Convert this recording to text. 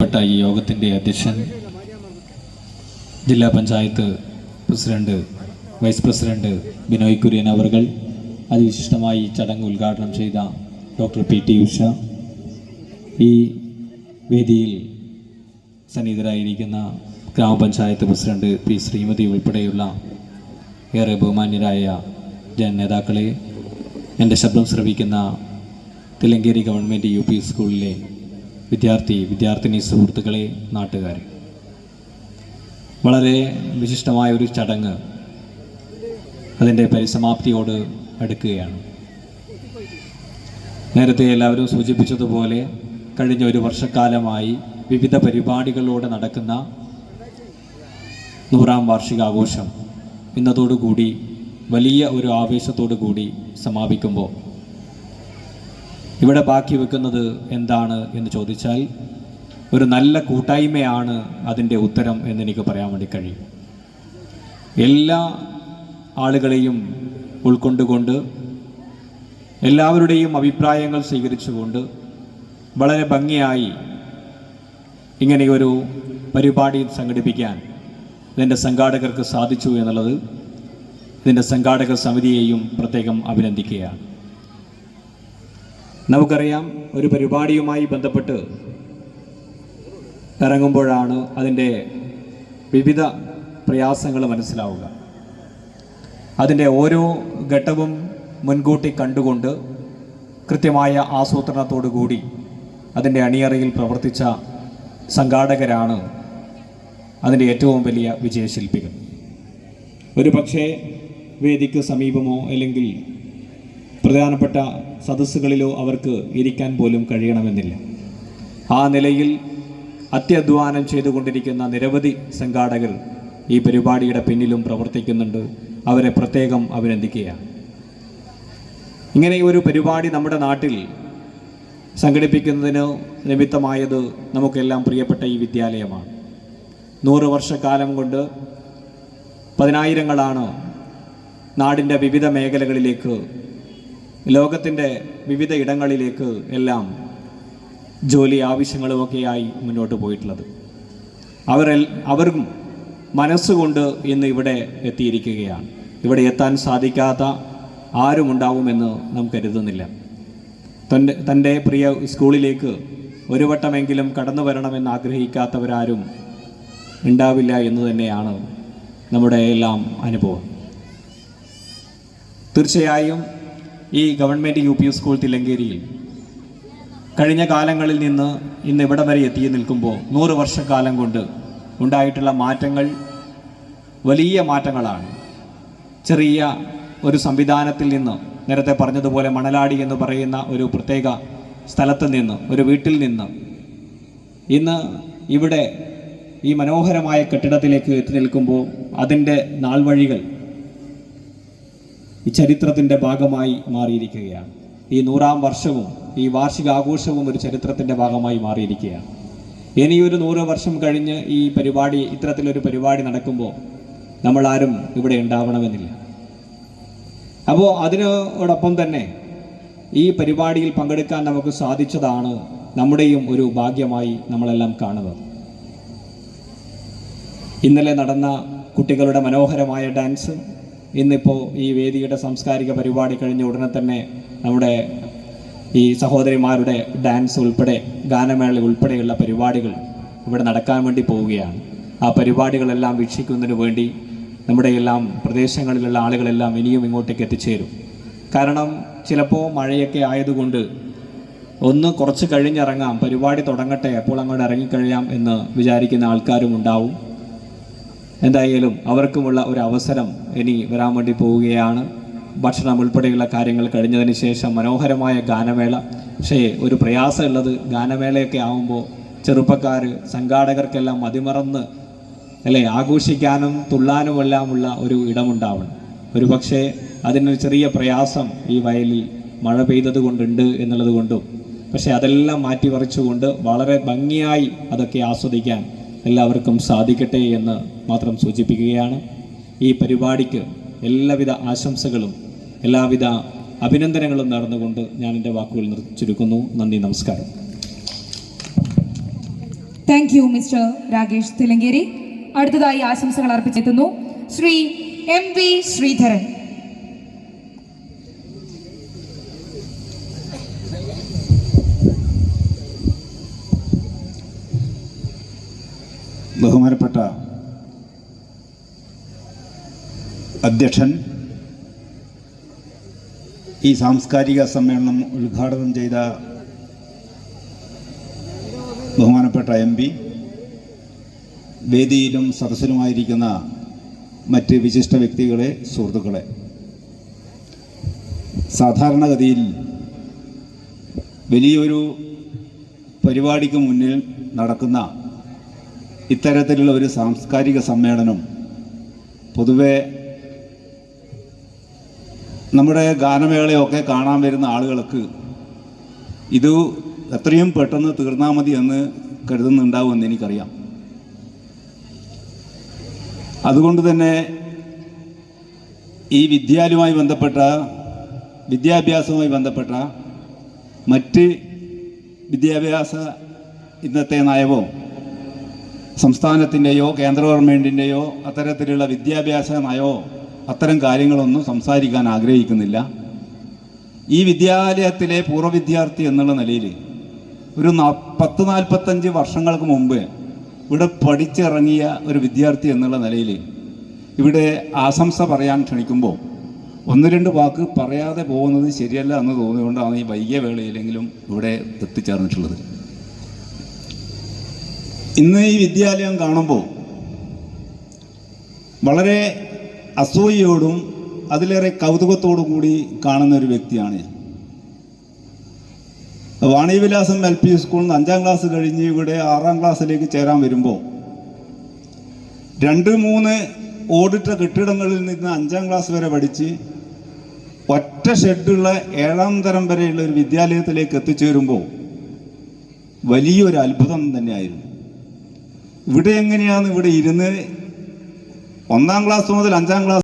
ഈ യോഗത്തിൻ്റെ അധ്യക്ഷൻ ജില്ലാ panchayat president vice president Binoy Kurian അവർകൾ, അതിവിശിഷ്ടമായി ചടങ്ങ് ഉദ്ഘാടനം ചെയ്ത ഡോക്ടർ PT ഉഷ, ഈ വേദിയിൽ സന്നിഹിതരായിരിക്കുന്ന ഗ്രാമപഞ്ചായത്ത് പ്രസിഡന്റ് P ശ്രീമതി ഉൾപ്പെടെയുള്ള ഏറെ ബഹുമാന്യരായ ജനനേതാക്കളെ, എൻ്റെ ശബ്ദം ശ്രവിക്കുന്ന തില്ലങ്കേരി ഗവൺമെൻറ് UP സ്കൂളിലെ വിദ്യാർത്ഥിനി സുഹൃത്തുക്കളെ, നാട്ടുകാരെ, വളരെ വിശിഷ്ടമായ ഒരു ചടങ്ങ് അതിൻ്റെ പരിസമാപ്തിയോട് അടുക്കുകയാണ്. നേരത്തെ എല്ലാവരും സൂചിപ്പിച്ചതുപോലെ കഴിഞ്ഞ ഒരു വർഷക്കാലമായി വിവിധ പരിപാടികളോടെ നടക്കുന്ന 100ാം വാർഷികാഘോഷം ഇന്നതോടുകൂടി വലിയ ഒരു ആവേശത്തോടു കൂടി സമാപിക്കുമ്പോൾ ഇവിടെ ബാക്കി വെക്കുന്നത് എന്താണ് എന്ന് ചോദിച്ചാൽ ഒരു നല്ല കൂട്ടായ്മയാണ് അതിൻ്റെ ഉത്തരം എന്നെനിക്ക് പറയാൻ വേണ്ടി കഴിയും. എല്ലാ ആളുകളെയും ഉൾക്കൊണ്ടുകൊണ്ട് എല്ലാവരുടെയും അഭിപ്രായങ്ങൾ സ്വീകരിച്ചുകൊണ്ട് വളരെ ഭംഗിയായി ഇങ്ങനെയൊരു പരിപാടി സംഘടിപ്പിക്കാൻ ഇതിൻ്റെ സംഘാടകർക്ക് സാധിച്ചു എന്നുള്ളത് ഇതിൻ്റെ സംഘാടക സമിതിയെയും പ്രത്യേകം അഭിനന്ദിക്കുകയാണ്. നമുക്കറിയാം, ഒരു പരിപാടിയുമായി ബന്ധപ്പെട്ട് ഇറങ്ങുമ്പോഴാണ് അതിൻ്റെ വിവിധ പ്രയാസങ്ങൾ മനസ്സിലാവുക. അതിൻ്റെ ഓരോ ഘട്ടവും മുൻകൂട്ടി കണ്ടുകൊണ്ട് കൃത്യമായ ആസൂത്രണത്തോടു കൂടി അതിൻ്റെ അണിയറയിൽ പ്രവർത്തിച്ച സംഘാടകരാണ് അതിൻ്റെ ഏറ്റവും വലിയ വിജയശില്പികൾ. ഒരു പക്ഷേ വേദിക്ക് സമീപമോ അല്ലെങ്കിൽ പ്രധാനപ്പെട്ട സദസ്സുകളിലോ അവർക്ക് ഇരിക്കാൻ പോലും കഴിയണമെന്നില്ല. ആ നിലയിൽ അത്യധ്വാനം ചെയ്തുകൊണ്ടിരിക്കുന്ന നിരവധി സംഘാടകർ ഈ പരിപാടിയുടെ പിന്നിലും പ്രവർത്തിക്കുന്നുണ്ട്. അവരെ പ്രത്യേകം അഭിനന്ദിക്കുകയാണ്. ഇങ്ങനെ ഒരു പരിപാടി നമ്മുടെ നാട്ടിൽ സംഘടിപ്പിക്കുന്നതിന് നിമിത്തമായത് നമുക്കെല്ലാം പ്രിയപ്പെട്ട ഈ വിദ്യാലയമാണ്. 100 വർഷക്കാലം കൊണ്ട് പതിനായിരങ്ങളാണ് നാടിൻ്റെ വിവിധ മേഖലകളിലേക്ക്, ലോകത്തിൻ്റെ വിവിധ ഇടങ്ങളിലേക്ക് എല്ലാം ജോലി ആവശ്യങ്ങളുമൊക്കെയായി മുന്നോട്ട് പോയിട്ടുള്ളത്. അവർക്കും മനസ്സുകൊണ്ട് ഇന്ന് ഇവിടെ എത്തിയിരിക്കുകയാണ്. ഇവിടെ എത്താൻ സാധിക്കാത്ത ആരുമുണ്ടാവുമെന്ന് നാം കരുതുന്നില്ല. തൻ്റെ പ്രിയ സ്കൂളിലേക്ക് ഒരു വട്ടമെങ്കിലും കടന്നു വരണമെന്ന് ആഗ്രഹിക്കാത്തവരാരും ഉണ്ടാവില്ല എന്ന് തന്നെയാണ് നമ്മുടെ എല്ലാം അനുഭവം. തീർച്ചയായും ഈ ഗവൺമെൻറ് UP സ്കൂൾ തില്ലങ്കേരിയിൽ കഴിഞ്ഞ കാലങ്ങളിൽ നിന്ന് ഇന്ന് ഇവിടെ വരെ എത്തി നിൽക്കുമ്പോൾ 100 വർഷക്കാലം കൊണ്ട് ഉണ്ടായിട്ടുള്ള മാറ്റങ്ങൾ വലിയ മാറ്റങ്ങളാണ്. ചെറിയ ഒരു സംവിധാനത്തിൽ നിന്ന്, നേരത്തെ പറഞ്ഞതുപോലെ മണലാടി എന്ന് പറയുന്ന ഒരു പ്രത്യേക സ്ഥലത്ത് നിന്ന്, ഒരു വീട്ടിൽ നിന്ന് ഇന്ന് ഇവിടെ ഈ മനോഹരമായ കെട്ടിടത്തിലേക്ക് എത്തി നിൽക്കുമ്പോൾ അതിൻ്റെ നാൾവഴികൾ ഈ ചരിത്രത്തിൻ്റെ ഭാഗമായി മാറിയിരിക്കുകയാണ്. ഈ 100ാം വർഷവും ഈ വാർഷികാഘോഷവും ഒരു ചരിത്രത്തിൻ്റെ ഭാഗമായി മാറിയിരിക്കുകയാണ്. ഇനിയൊരു 100 വർഷം കഴിഞ്ഞ് ഈ പരിപാടി, ഇത്തരത്തിലൊരു പരിപാടി നടക്കുമ്പോൾ നമ്മളാരും ഇവിടെ ഉണ്ടാവണമെന്നില്ല. അപ്പോൾ അതിനോടൊപ്പം തന്നെ ഈ പരിപാടിയിൽ പങ്കെടുക്കാൻ നമുക്ക് സാധിച്ചതാണ് നമ്മുടെയും ഒരു ഭാഗ്യമായി നമ്മളെല്ലാം കാണുന്നത്. ഇന്നലെ നടന്ന കുട്ടികളുടെ മനോഹരമായ ഡാൻസ്, ഇന്നിപ്പോൾ ഈ വേദിയുടെ സാംസ്കാരിക പരിപാടി കഴിഞ്ഞ ഉടനെ തന്നെ നമ്മുടെ ഈ സഹോദരിമാരുടെ ഡാൻസ് ഉൾപ്പെടെ, ഗാനമേള ഉൾപ്പെടെയുള്ള പരിപാടികൾ ഇവിടെ നടക്കാൻ വേണ്ടി പോവുകയാണ്. ആ പരിപാടികളെല്ലാം വീക്ഷിക്കുന്നതിന് വേണ്ടി നമ്മുടെ എല്ലാം പ്രദേശങ്ങളിലുള്ള ആളുകളെല്ലാം ഇനിയും ഇങ്ങോട്ടേക്ക് എത്തിച്ചേരും. കാരണം ചിലപ്പോൾ മഴയൊക്കെ ആയതുകൊണ്ട് ഒന്ന് കുറച്ച് കഴിഞ്ഞിറങ്ങാം, പരിപാടി തുടങ്ങട്ടെ, അപ്പോൾ അങ്ങോട്ട് ഇറങ്ങിക്കഴിയാം എന്ന് വിചാരിക്കുന്ന ആൾക്കാരും ഉണ്ടാവും. എന്തായാലും അവർക്കുമുള്ള ഒരു അവസരം ഇനി വരാൻ വേണ്ടി പോവുകയാണ്. ഭക്ഷണം ഉൾപ്പെടെയുള്ള കാര്യങ്ങൾ കഴിഞ്ഞതിന് ശേഷം മനോഹരമായ ഗാനമേള. പക്ഷേ ഒരു പ്രയാസമുള്ളത്, ഗാനമേളയൊക്കെ ആകുമ്പോൾ ചെറുപ്പക്കാർ, സംഘാടകർക്കെല്ലാം മതിമറന്ന് ആഘോഷിക്കാനും തുള്ളാനുമെല്ലാമുള്ള ഒരു ഇടമുണ്ടാവണം. ഒരു പക്ഷേ അതിനൊരു ചെറിയ പ്രയാസം ഈ വയലിൽ മഴ പെയ്തത് കൊണ്ടുണ്ട് എന്നുള്ളത് കൊണ്ടും, പക്ഷേ അതെല്ലാം മാറ്റിമറിച്ചുകൊണ്ട് വളരെ ഭംഗിയായി അതൊക്കെ ആസ്വദിക്കാൻ എല്ലാവർക്കും സാധിക്കട്ടെ എന്ന് മാത്രം സൂചിപ്പിക്കുകയാണ്. ഈ പരിപാടിക്ക് എല്ലാവിധ ആശംസകളും എല്ലാവിധ അഭിനന്ദനങ്ങളും നേർന്നുകൊണ്ട് ഞാൻ എൻ്റെ വാക്കുകൾ ചുരുക്കുന്നു. നന്ദി, നമസ്കാരം. Thank you mister Rakesh Thillankeri. അടുത്തതായി ആശംസകൾ അർപ്പിച്ചെത്തുന്നു ശ്രീ MV ശ്രീധരൻ. ബഹുമാനപ്പെട്ട അധ്യക്ഷൻ, ഈ സാംസ്കാരിക സമ്മേളനം ഉദ്ഘാടനം ചെയ്ത ബഹുമാനപ്പെട്ട MP, വേദിയിലും സദസ്സിലുമായിരിക്കുന്ന മറ്റ് വിശിഷ്ട വ്യക്തികളെ, സുഹൃത്തുക്കളെ, സാധാരണഗതിയിൽ വലിയൊരു പരിപാടിക്ക് മുന്നിൽ നടക്കുന്ന ഇത്തരത്തിലുള്ള ഒരു സാംസ്കാരിക സമ്മേളനം പൊതുവെ നമ്മുടെ ഗാനമേളയൊക്കെ കാണാൻ വരുന്ന ആളുകൾക്ക് ഇത് എത്രയും പെട്ടെന്ന് തീർന്നാൽ മതി എന്ന് കരുതുന്നുണ്ടാവുമെന്ന് എനിക്കറിയാം. അതുകൊണ്ട് തന്നെ ഈ വിദ്യാഭ്യാസവുമായി ബന്ധപ്പെട്ട മറ്റ് വിദ്യാഭ്യാസ ഇന്നത്തെ നയമോ സംസ്ഥാനത്തിൻ്റെയോ കേന്ദ്ര ഗവൺമെൻറ്റിൻ്റെയോ അത്തരത്തിലുള്ള വിദ്യാഭ്യാസ നയമോ അത്തരം കാര്യങ്ങളൊന്നും സംസാരിക്കാൻ ആഗ്രഹിക്കുന്നില്ല. ഈ വിദ്യാലയത്തിലെ പൂർവ്വ വിദ്യാർത്ഥി എന്നുള്ള നിലയിൽ ഒരു 40-45 വർഷങ്ങൾക്ക് മുമ്പ് ഇവിടെ പഠിച്ചിറങ്ങിയ ഒരു വിദ്യാർത്ഥി എന്നുള്ള നിലയിൽ ഇവിടെ ആശംസ പറയാൻ ക്ഷണിക്കുമ്പോൾ 1-2 വാക്ക് പറയാതെ പോകുന്നത് ശരിയല്ല എന്ന് തോന്നിയുകൊണ്ടാണ് ഈ വൈകിയ വേളയിലെങ്കിലും ഇവിടെ എത്തിച്ചേർന്നിട്ടുള്ളത്. ഇന്ന് ഈ വിദ്യാലയം കാണുമ്പോൾ വളരെ അസൂയയോടും അതിലേറെ കൗതുകത്തോടും കൂടി കാണുന്ന ഒരു വ്യക്തിയാണ് ഞാൻ. വാണിവിലാസം LP സ്കൂളിൽ നിന്ന് 5ാം ക്ലാസ് കഴിഞ്ഞ് ഇവിടെ 6ാം ക്ലാസ്സിലേക്ക് ചേരാൻ വരുമ്പോൾ 2-3 ഓടിട്ട കെട്ടിടങ്ങളിൽ നിന്ന് 5ാം ക്ലാസ് വരെ പഠിച്ച് ഒറ്റ ഷെഡുള്ള 7ാം തരം വരെയുള്ള ഒരു വിദ്യാലയത്തിലേക്ക് എത്തിച്ചേരുമ്പോൾ വലിയൊരു അത്ഭുതം തന്നെയായിരുന്നു. ഇവിടെ എങ്ങനെയാണ് ഇവിടെ ഇരുന്ന് 1ാം ക്ലാസ് മുതൽ 5ാം ക്ലാസ്